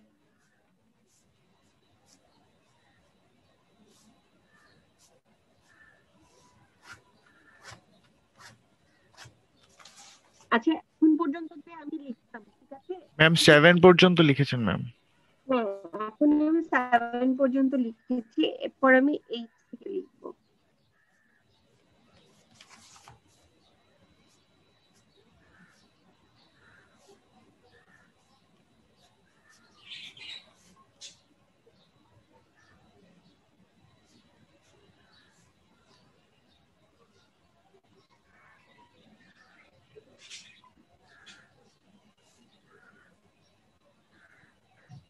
Speaker 2: আচ্ছা এখন পর্যন্ত যে আমি লিখতাম। ঠিক আছে
Speaker 3: ম্যাম 7 পর্যন্ত লিখেছেন ম্যাম।
Speaker 2: হ্যাঁ, এখন আমি 7 পর্যন্ত লিখেছি, এরপর আমি 8 থেকে লিখবো।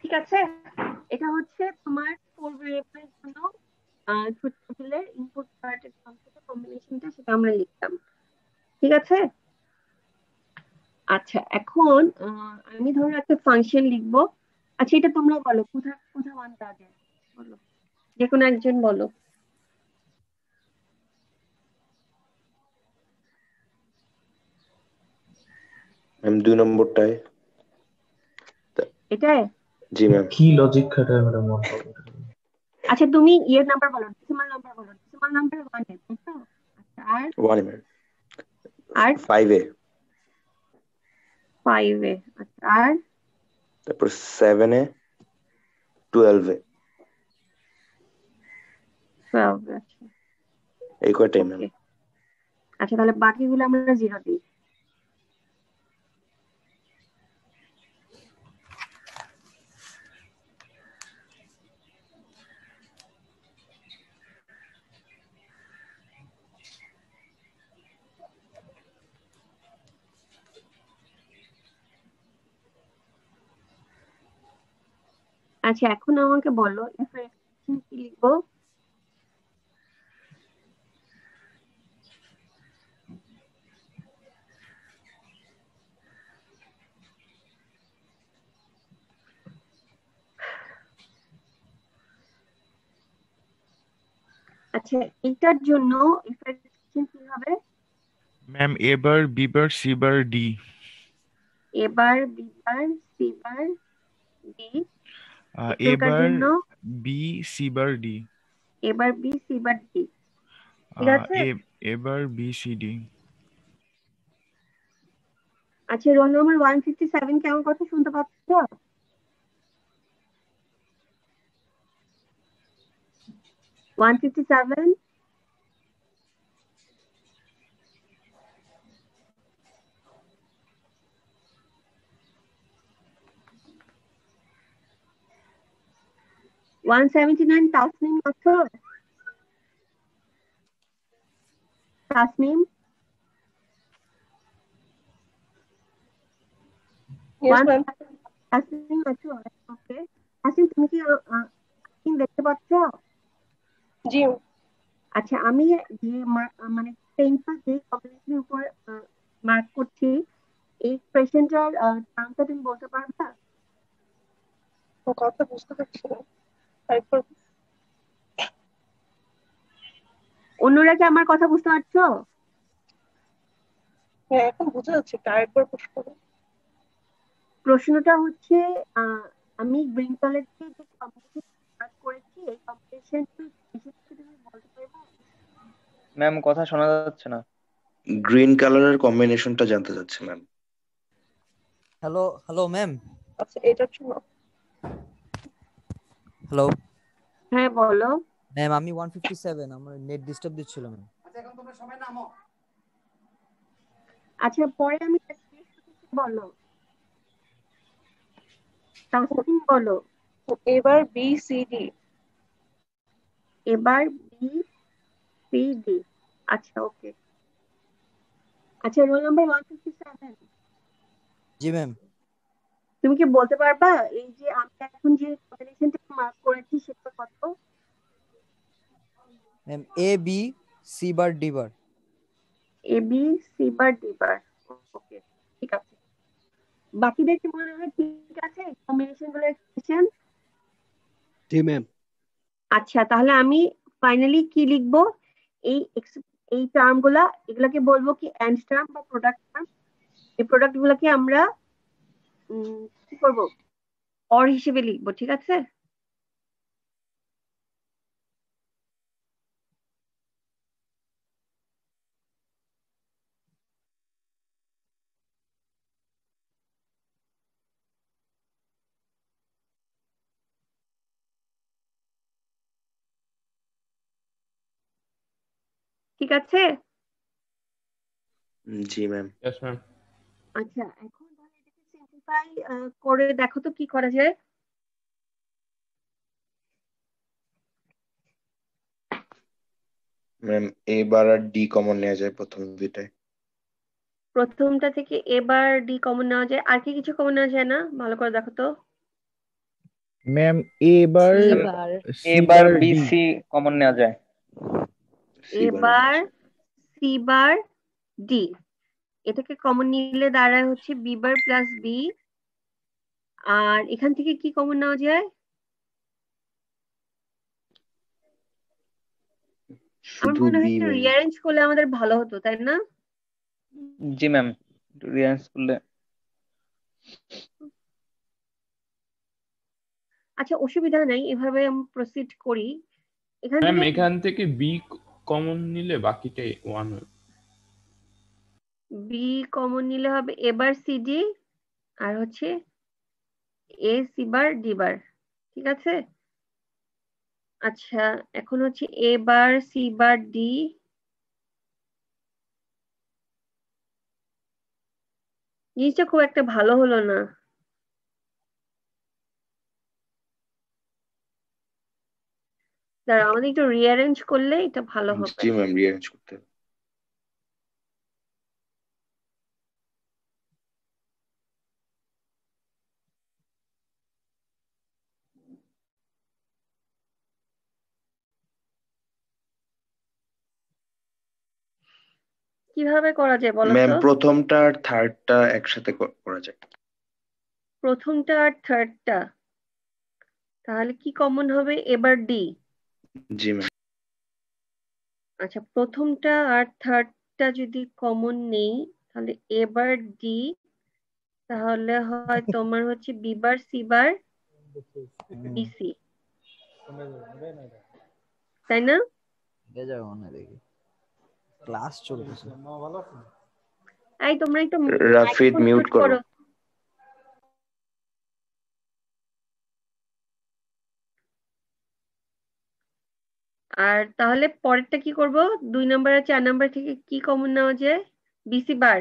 Speaker 2: ঠিক আছে, এটা হচ্ছে তোমার 4 ভেরিয়েবলের জন্য ট্রুথ টেবিলের ইনপুট পার্টের কম্বিনেশনটা, সেটা আমরা লিখতাম। ঠিক আছে, আচ্ছা এখন আমি ধরো একটা ফাংশন লিখবো। আচ্ছা, এটা তোমরা বলো কোথা কোথা ওয়ান দেওয়া যায়, বলো, যে কোনো একজন বলো।
Speaker 11: ম্যাম 2 নম্বরটায়।
Speaker 2: এটাই
Speaker 11: জি ম্যাম।
Speaker 7: কি লজিক খাটায় ম্যাডাম 1 পাবো?
Speaker 2: আচ্ছা তুমি ইয়ের নাম্বার বলো, ডেসিমাল নাম্বার বলো। ডেসিমাল নাম্বার 1 এ, তাই তো? আচ্ছা আর
Speaker 11: 1 ম্যাম।
Speaker 2: আর
Speaker 11: 5 এ,
Speaker 2: 5 এ, আচ্ছা আর
Speaker 11: তারপর 7 এ, 12 এ,
Speaker 2: 12 এ, আচ্ছা
Speaker 11: এই কয়টাই ম্যাম।
Speaker 2: ওকে। আচ্ছা তাহলে বাকিগুলো আমরা 0 দিই। আচ্ছা এখন আমাকে বলো এফ এর এক্সপ্রেশন কি লিখবো? আচ্ছা এইটার জন্য এফ এর এক্সপ্রেশন কি হবে?
Speaker 3: Ma'am A bar B bar C bar D.
Speaker 2: A bar B bar C bar D.
Speaker 3: A
Speaker 2: এখানকার
Speaker 3: বার
Speaker 2: জন্য
Speaker 3: B C bar D.
Speaker 2: A bar B C bar D, ঠিক আছে?
Speaker 3: A bar B C D.
Speaker 2: আচ্ছা roll number 157 কে আমার কথা শুনতে পাচ্ছ? 157, $179 তাসনিম আছো? Tasnim
Speaker 13: Yes, ma'am.
Speaker 2: তাসনিম আছো? ওকে তাসনিম তুমি কি স্ক্রিন দেখতে পাচ্ছ?
Speaker 13: জি
Speaker 2: আচ্ছা আমি যে মানে পেন্সিল যে কম্বিনেশনের উপর মার্ক করছি এই এক্সপ্রেশনটার নামটা তুমি বলতে পারবা?
Speaker 13: কথা বুঝতে পারছি না, আরেকবার।
Speaker 2: অন্যরা কি আমার কথা বুঝতে পারছো?
Speaker 13: হ্যাঁ এখন বুঝা যাচ্ছে, আরেকবার প্রশ্ন করো।
Speaker 2: প্রশ্নটা হচ্ছে আমি গ্রিন কালার দিয়ে যে কম্বিনেশন মার্ক করেছি এই কম্বিনেশন তুমি বলতে পারবা?
Speaker 1: ম্যাম কথা শোনা যাচ্ছে না।
Speaker 11: গ্রিন কালারের কম্বিনেশনটা জানতে চাচ্ছি ম্যাম।
Speaker 14: Hello hello ma'am.
Speaker 13: আচ্ছা এটার জন্য
Speaker 14: হ্যালো
Speaker 2: হ্যাঁ বলো।
Speaker 14: ম্যাম আমি 157, আমার নেট ডিস্টার্ব দিচ্ছিল ম্যাম।
Speaker 2: আচ্ছা পরে আমি বলো তাসনিম বলো।
Speaker 13: এবার বি সি ডি।
Speaker 2: এবার বি সি ডি, আচ্ছা ওকে। আচ্ছা রোল নাম্বার 157
Speaker 14: জি ম্যাম।
Speaker 2: তুমি কি বলতে পারবা এই যে আমি এখন যে কম্বিনেশনটা মার্ক করেছি সেটা কত?
Speaker 14: Ma'am A B C bar D bar.
Speaker 2: A B C bar D বার, ওকে ঠিক আছে। বাকিদের কি মনে হয় ঠিক আছে কম্বিনেশন গুলো এক্সপ্রেশন?
Speaker 9: জি ম্যাম।
Speaker 2: আচ্ছা তাহলে আমি ফাইনালি কি লিখবো? এই টার্ম গুলা এগুলাকে বলবো কি এন্ড টার্ম বা প্রোডাক্ট টার্ম। এই প্রোডাক্ট গুলাকে আমরা কি করবো অর হিসেবে লিখবো, ঠিক আছে? ঠিক আছে
Speaker 11: জি ম্যাম।
Speaker 4: Yes ma'am.
Speaker 2: আচ্ছা এখন তাহলে এটাকে সিম্পলিফাই করে দেখো তো কি করা যায়।
Speaker 11: Ma'am A bar R D common নেওয়া যায় প্রথম দুইটায়।
Speaker 2: প্রথমটা থেকে এবার ডি কমন নেওয়া যায়, আর কি কিছু কমন নেওয়া যায় না? ভালো করে দেখো তো।
Speaker 3: Ma'am A bar
Speaker 1: A bar B C common নেওয়া যায়।
Speaker 2: এবার সি বার ডি, এটাকে কমন নিলে দাঁড়ায় হচ্ছে বি বার প্লাস বি। আর এখান থেকে কি কমন নেওয়া যায়? আমার
Speaker 11: শুধু
Speaker 2: মনে হয়
Speaker 11: বি
Speaker 2: একটু
Speaker 11: ম্যাম।
Speaker 2: রিঅ্যারেঞ্জ করলে আমাদের ভালো হতো, তাই না?
Speaker 1: জি ম্যাম রিয়ারেঞ্জ করলে।
Speaker 2: আচ্ছা অসুবিধা নাই, এভাবে আমি প্রসিড করি। এখান
Speaker 4: ম্যাম
Speaker 2: থেকে
Speaker 4: এখান থেকে বি কমন নিলে বাকিটাই 1 হয়।
Speaker 2: বি কমন নিলে হবে এ বার সিডি আর হচ্ছে এ সি বার ডি বার, ঠিক আছে। আচ্ছা এখন হচ্ছে এ বার সি বার ডি, জিনিসটা খুব একটা ভালো হলো না। দাঁড়া আমাদের একটু রিঅ্যারেঞ্জ করলে এটা ভালো হবে।
Speaker 11: জি ম্যাম, রিঅ্যারেঞ্জ করতে হবে।
Speaker 2: কিভাবে করা যায় বলো
Speaker 11: ম্যাম
Speaker 2: তো?
Speaker 11: প্রথমটা আর থার্ডটা একসাথে করা যায়।
Speaker 2: প্রথমটা আর থার্ডটা, তাহলে কি কমন হবে? এবার ডি।
Speaker 11: জি ম্যাম।
Speaker 2: আচ্ছা প্রথমটা আর থার্ডটা যদি কমন নেই তাহলে এবার ডি, তাহলে হয় তোমার হচ্ছে B bar C bar DC, তাই না?
Speaker 14: ক্লাস চলতেছে।
Speaker 2: এই তোমরা একটু
Speaker 11: রাফিদ
Speaker 2: মাইক্রোফোন
Speaker 11: মিউট
Speaker 2: মিউট
Speaker 11: করো।
Speaker 2: করো। আর তাহলে পরেরটা কি করব? 2 নাম্বার আর 4 নাম্বার থেকে কি কমন নেওয়া যায়? বিসি বার।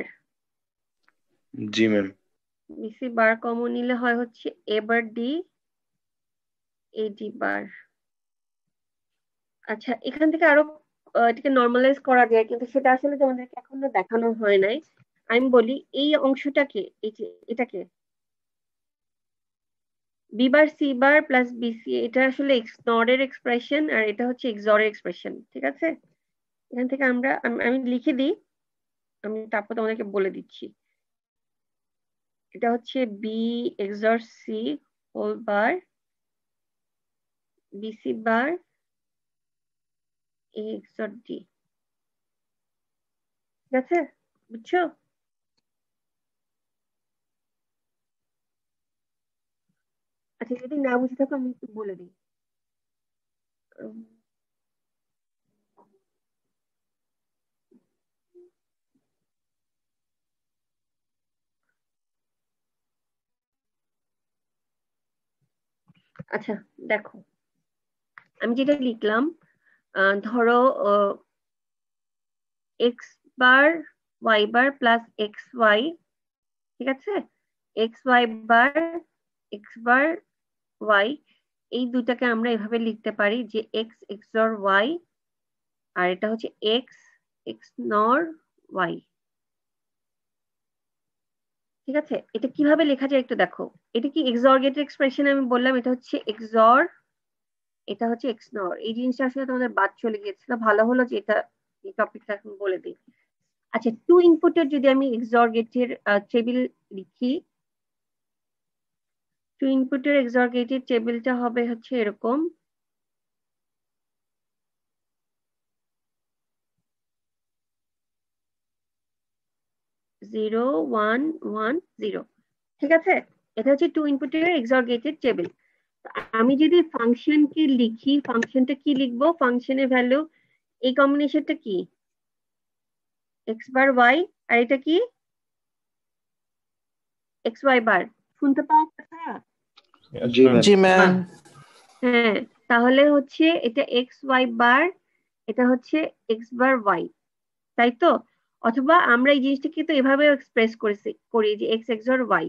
Speaker 11: জি ম্যাম।
Speaker 2: বিসি বার কমন নিলে হয় হচ্ছে এবার ডি এডি বার। আচ্ছা এখান থেকে আরো এটাকে নর্মালাইজ করা যায়, কিন্তু সেটা আসলে তোমাদেরকে এখনো দেখানো হয় নাই। আমি বলি এই অংশটাকে, এই যে এটাকে B bar C bar plus BC, এটা আসলে XNOR এর এক্সপ্রেশন আর এটা হচ্ছে XOR এর এক্সপ্রেশন, ঠিক আছে। এখান থেকে আমি লিখে দিই, আমি তারপর তোমাদেরকে বলে দিচ্ছি। এটা হচ্ছে B XOR C whole bar BC bar A XOR D, ঠিক আছে, বুঝছো? আচ্ছা যদি না বুঝে থাকো আমি একটু বলে দিই। উম, আচ্ছা দেখো আমি যেটা লিখলাম, ধরো x bar y bar plus x Y, ঠিক আছে, x y bar x bar Y, এই দুটাকে আমরা এভাবে লিখতে পারি যে এক্স XOR ওয়াই আর এটা হচ্ছে এক্স XNOR ওয়াই, ঠিক আছে। এটা কিভাবে লেখা যায় একটু দেখো। এটা কি XOR গেটের এক্সপ্রেশন? আমি বললাম এটা হচ্ছে XOR, এটা হচ্ছে XNOR। এই জিনিসটা আসলে তোমাদের বাদ চলে গিয়েছিল, ভালো হলো যে এটা এই টপিকটা এখন বলে দিই। আচ্ছা 2 ইনপুটের যদি আমি XOR গেটের টেবিল লিখি, 2 ইনপুটের XOR গেটের টেবিলটা হবে হচ্ছে এরকম, 0 1 1 0, ঠিক আছে। এটা হচ্ছে 2 ইনপুটের XOR গেটের টেবিল। আমি যদি ফাংশনকে লিখি, ফাংশনটা কি লিখবো? ফাংশনের ভ্যালু এই কম্বিনেশনটা কি? এক্স বার ওয়াই আর এটা কি? X y bar. শুনতে পাও কথা?
Speaker 11: জি ম্যাম।
Speaker 8: জি ম্যাম।
Speaker 2: হ্যাঁ তাহলে হচ্ছে এটা এক্স ওয়াই বার, এটা হচ্ছে এক্স বার ওয়াই, তাই তো? অথবা আমরা এই জিনিসটাকে তো এভাবে এক্সপ্রেস করি যে এক্স XOR ওয়াই,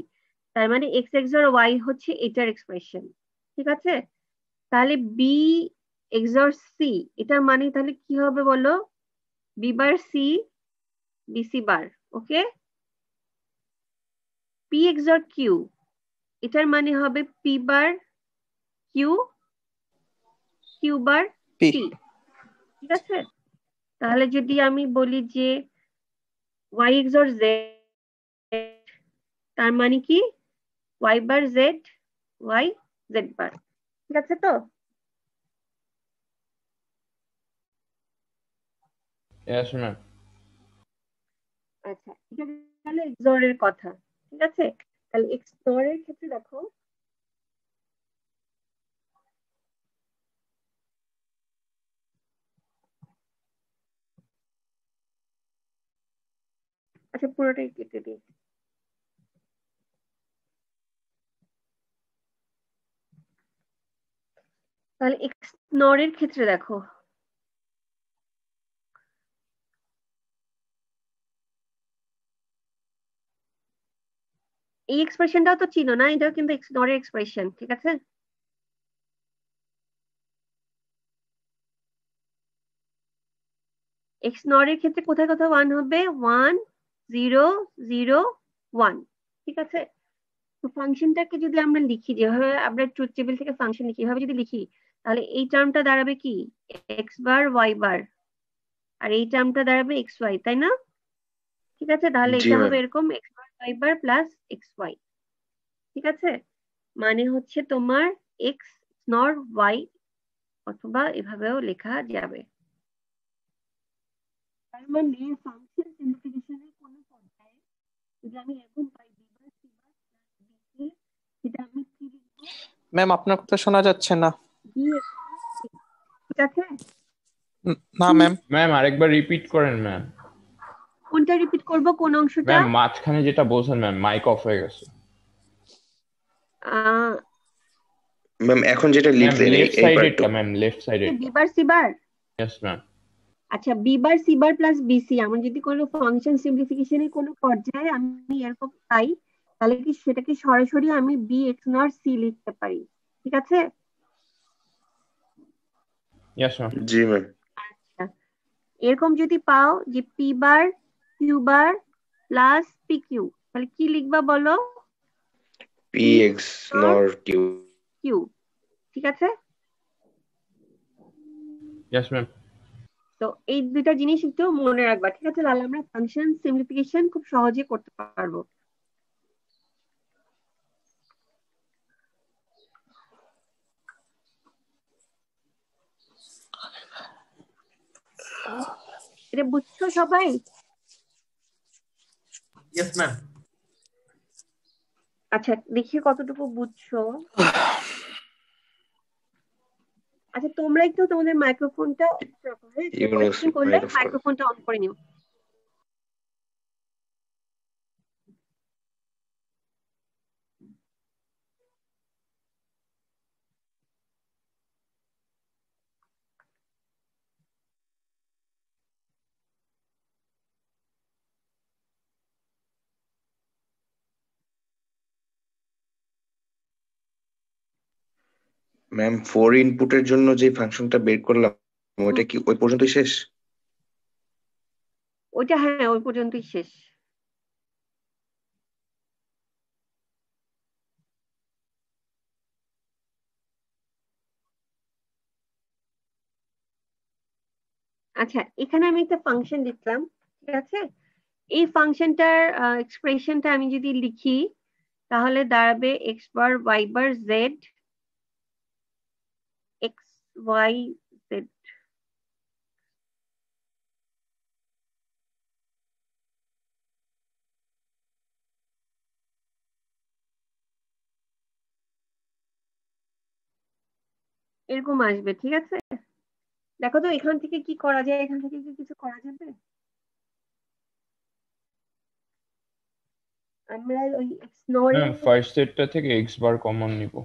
Speaker 2: তার মানে এক্স XOR ওয়াই হচ্ছে এটার এক্সপ্রেশন, ঠিক আছে। তাহলে বি XOR সি, এটার মানে তাহলে কি হবে বলো? B bar C BC bar, okay. P XOR Q, এটার মানে হবে P bar Q Q bar
Speaker 8: P.
Speaker 2: P, ঠিক আছে। তাহলে যদি আমি বলি যে y XOR z, তার মানে কি y বার z y z বার, ঠিক আছে তো?
Speaker 4: Yes ma'am.
Speaker 2: আচ্ছা এটা গেল XOR এর কথা, ঠিক আছে। তাহলে XOR এর ক্ষেত্রে দেখো আচ্ছা পুরোটাই কেটে দিই। তাহলে এক্স নরের ক্ষেত্রে দেখো, এই এক্সপ্রেশনটাও তো চিনো না, এটাও কিন্তু এক্স নরের এক্সপ্রেশন, ঠিক আছে? এক্স নরের ক্ষেত্রে কোথায় কোথায় 1 হবে? 1 0 0 1, ঠিক আছে? তো ফাংশনটাকে যদি আমরা লিখি, যেভাবে আমরা ট্রুথ টেবিল থেকে ফাংশন লিখি, এভাবে যদি লিখি, তাহলে এই টার্মটা দাঁড়াবে কি? এক্স বার ওয়াই বার, আর এই টার্মটা দাঁড়াবে এক্স ওয়াই, তাই না? ঠিক আছে, তাহলে
Speaker 11: জি
Speaker 2: এটা
Speaker 11: ম্যাম।
Speaker 2: হবে এরকম x bar y bar plus x Y, ঠিক আছে? মানে হচ্ছে তোমার এক্স নর ওয়াই, অথবা এভাবেও লেখা যাবে। তার মানে ফাংশন সিম্পলিফিকেশনের কোন পর্যায়ে যদি আমি এরকম পাই B bar C bar plus B C, সেটা আমি কি লিখবো?
Speaker 8: ম্যাম আপনার কথা শোনা যাচ্ছে না।
Speaker 2: বি, ঠিক আছে?
Speaker 8: না ম্যাম।
Speaker 4: ম্যাম আরেকবার রিপিট করেন ম্যাম।
Speaker 2: কোনটা রিপিট করব, কোন অংশটা?
Speaker 4: ম্যাম মাঝখানে যেটা বলছেন ম্যাম, মাইক অফ হয়ে গেছে।
Speaker 11: ম্যাম এখন যেটা
Speaker 4: ম্যাম
Speaker 11: লিখলেন
Speaker 4: লেফট
Speaker 11: এই
Speaker 4: সাইডেরটা
Speaker 11: পার্টটা
Speaker 4: ম্যাম, লেফট সাইডেরটা।
Speaker 2: B bar C bar.
Speaker 4: Yes ma'am.
Speaker 2: আচ্ছা B bar C bar plus BC, আমার যদি কোনো ফাংশন সিম্পলিফিকেশনের কোনো পর্যায়ে আমি এরকম পাই, তাহলে কি সেটাকে সরাসরি আমি বি এক্স নট সি লিখতে পারি, ঠিক আছে?
Speaker 4: Yes ma'am.
Speaker 11: জি ম্যাম।
Speaker 2: আচ্ছা এরকম যদি পাও যে P bar Q bar plus P Q, তাহলে কি লিখবা বলো?
Speaker 11: P XNOR Q.
Speaker 2: Q, ঠিক আছে?
Speaker 4: Yes ma'am.
Speaker 2: তো এই দুইটা জিনিস একটু মনে রাখবা, ঠিক আছে? তাহলে আমরা ফাংশন সিম্পলিফিকেশন খুব সহজে করতে পারবো। এটা বুঝছো সবাই?
Speaker 6: Yes ma'am.
Speaker 2: আচ্ছা দেখি কতটুকু বুঝছো। আচ্ছা তোমরা একটু তোমাদের মাইক্রোফোনটা করলে মাইক্রোফোনটা অন করে নিও।
Speaker 11: ম্যাম 4 ইনপুটের জন্য যে ফাংশনটা বের করলাম ওইটা কি ওই পর্যন্তই শেষ?
Speaker 2: ওইটা হ্যাঁ ওই পর্যন্তই শেষ। আচ্ছা এখানে আমি একটা ফাংশন লিখলাম, ঠিক আছে? এই ফাংশনটার এক্সপ্রেশনটা আমি যদি লিখি, তাহলে দাঁড়াবে x bar y bar Z x Y z. এরকম আসবে, ঠিক আছে? দেখো তো এখান থেকে কি করা যায়, এখান থেকে কি কিছু করা যাবে? আমরা ওই এক্স নর
Speaker 4: ম্যাম ফার্স্ট সেটটা থেকে এক্স বার কমন নিব।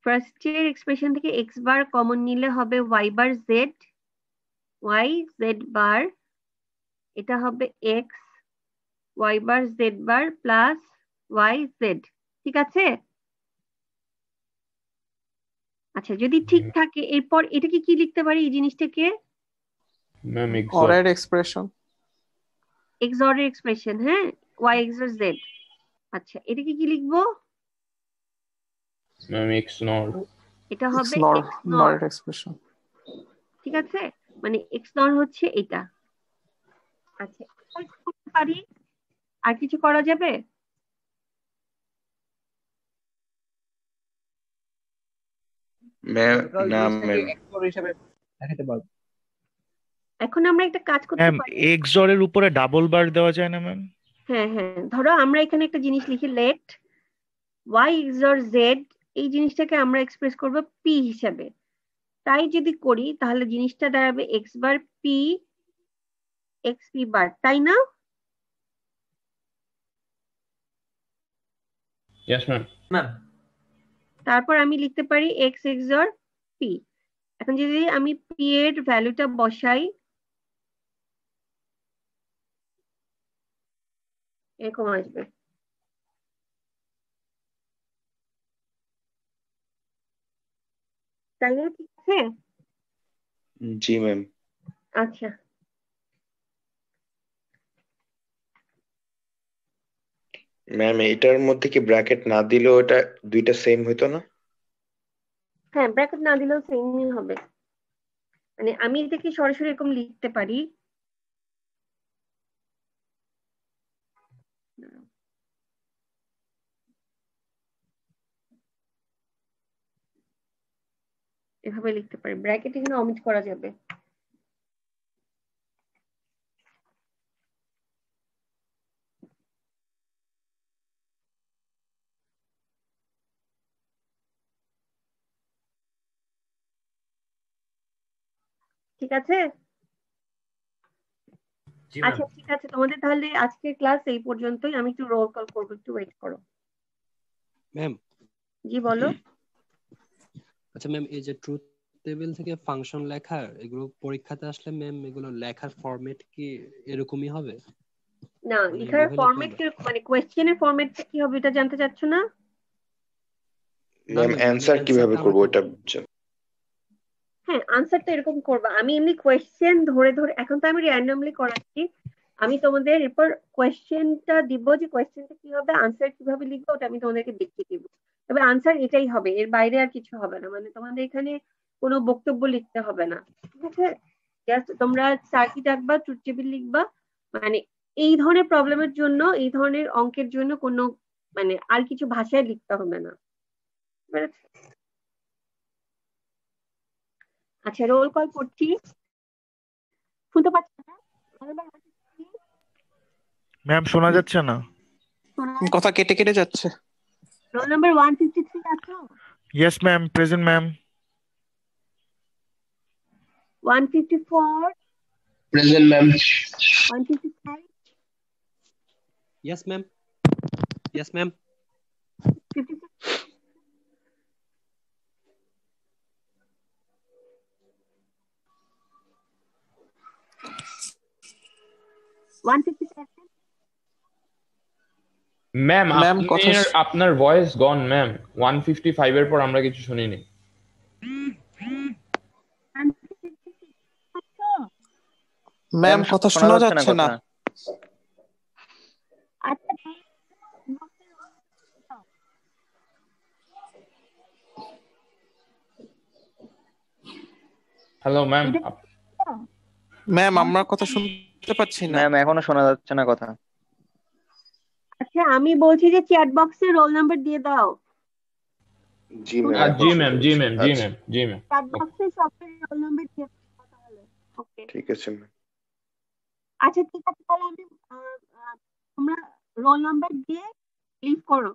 Speaker 2: ফার্স্ট এর এক্সপ্রেশন থেকে এক্স বার কমন নিলে হবে y bar Z, Y Z bar, এটা হবে x y bar Z bar plus y Z, ঠিক আছে? আচ্ছা যদি ঠিক থাকে এরপর এটাকে কি লিখতে পারি এই জিনিসটাকে?
Speaker 4: ম্যাম
Speaker 8: অরের এক্সপ্রেশন,
Speaker 2: এক্সঅর এর এক্সপ্রেশন, হ্যাঁ ওয়াই এক্সঅর জেড। আচ্ছা এটাকে কি লিখবো?
Speaker 4: ম্যাম এক্স নর।
Speaker 2: এটা হবে
Speaker 8: নর
Speaker 2: এক্স নর,
Speaker 8: নরের এক্সপ্রেশন,
Speaker 2: ঠিক আছে? মানে এক্স নর হচ্ছে এটা। আচ্ছা করতে পারি, আর কিছু করা যাবে?
Speaker 11: ম্যাম না ম্যাম।
Speaker 2: এখন আমরা একটা কাজ করতে
Speaker 3: ম্যাম
Speaker 2: পারি।
Speaker 3: এক্সর এর উপরে ডাবল বার দেওয়া যায় না ম্যাম?
Speaker 2: হ্যাঁ হ্যাঁ, ধরো আমরা এখানে একটা জিনিস লিখি লেট ওয়াই এক্সঅর জেড, এই জিনিসটাকে আমরা এক্সপ্রেস করব পি হিসাবে। তাই যদি করি তাহলে জিনিসটা দাঁড়াবে x bar P x P বার, তাই না?
Speaker 4: Yes ma'am.
Speaker 15: ম্যাম
Speaker 2: তারপর আমি লিখতে পারি এক্স এক্সর পি। এখন যদি আমি পি এর ভ্যালুটা বসাই, এরকম আসবে। তাই না? ঠিক আছে।
Speaker 11: জি ম্যাম।
Speaker 2: আচ্ছা,
Speaker 11: ম্যাম এটার মধ্যে কি ব্র্যাকেট না দিলেও এটা দুইটা সেম হইতো না?
Speaker 2: হ্যাঁ, ব্র্যাকেট না দিলেও সেমই হবে। মানে আমি এটাকে সরাসরি এরকম লিখতে পারি, এভাবে লিখতে পারি, ব্র্যাকেট এখানে অমিট করা যাবে। ঠিক আছে। আচ্ছা ঠিক আছে, তোমাদের তাহলে আজকের ক্লাস এই পর্যন্তই। আমি একটু রোল কল করবো, একটু ওয়েট করো।
Speaker 9: ম্যাম।
Speaker 2: জি বলো।
Speaker 9: আচ্ছা ম্যাম, এই যে ট্রুথ টেবিল থেকে ফাংশন লেখা, এগুলো পরীক্ষাতে আসলে ম্যাম এগুলো লেখার ফরম্যাট কি এরকমই হবে?
Speaker 2: না, লেখার ফরম্যাট কি, মানে কোয়েশ্চেনের ফরম্যাটটা কি হবে এটা জানতে চাচ্ছ না?
Speaker 11: ম্যাম অ্যানসার কিভাবে করব এটা?
Speaker 2: হ্যাঁ, আনসারটা এরকম করবা। আমি এমনি কোয়েশ্চেন ধরে ধরে, এখন তো আমি র্যান্ডমলি করাচ্ছি, আমি তোমাদের এরপর কোয়েশ্চেনটা দিব, যে কোয়েশ্চেনটা কি হবে, আনসার কিভাবে লিখবো ওটা আমি তোমাদেরকে দেখিয়ে দিব। তবে আনসার এটাই হবে, এর বাইরে আর কিছু হবে না। মানে তোমাদের এখানে কোনো বক্তব্য লিখতে হবে না, ঠিক আছে? জাস্ট তোমরা সার্কিট আঁকবা, ট্রুথ টেবিল লিখবা। মানে এই ধরনের প্রবলেমের জন্য, এই ধরনের অঙ্কের জন্য কোনো মানে আর কিছু ভাষায় লিখতে হবে না। আচ্ছা, রোল কল করছি। শুনতে পাচ্ছ না?
Speaker 3: ম্যাম শোনা যাচ্ছে না,
Speaker 8: কথা কেটে কেটে যাচ্ছে।
Speaker 2: রোল নাম্বার 153 আছো?
Speaker 3: Yes ma'am, present ma'am.
Speaker 2: 154,
Speaker 16: present ma'am.
Speaker 2: 155,
Speaker 9: yes ma'am. Yes ma'am.
Speaker 2: 56, 157,
Speaker 4: ma'am
Speaker 8: ma'am কথা
Speaker 4: আপনার ভয়েস গন ম্যাম। 155 এর পর আমরা কিছু শুনিনি।
Speaker 8: ম্যাম কথা শোনা যাচ্ছে না।
Speaker 4: Hello ma'am.
Speaker 8: ম্যাম আমরা কথা শুনতে পাচ্ছি না।
Speaker 1: ম্যাম এখনো শোনা যাচ্ছে না কথা।
Speaker 2: আচ্ছা আমি বলছি যে চ্যাট বক্সে রোল নাম্বার দিয়ে দাও।
Speaker 11: জি ম্যাম।
Speaker 4: জি ম্যাম, জি ম্যাম, জি ম্যাম, জি ম্যাম।
Speaker 2: চ্যাট বক্সে সবার রোল নাম্বার দিয়ে দাও তাহলে। ওকে
Speaker 11: ঠিক আছে ম্যাম।
Speaker 2: আচ্ছা ঠিক আছে, তাহলে আমি তোমরা রোল নাম্বার দিয়ে লিভ করো।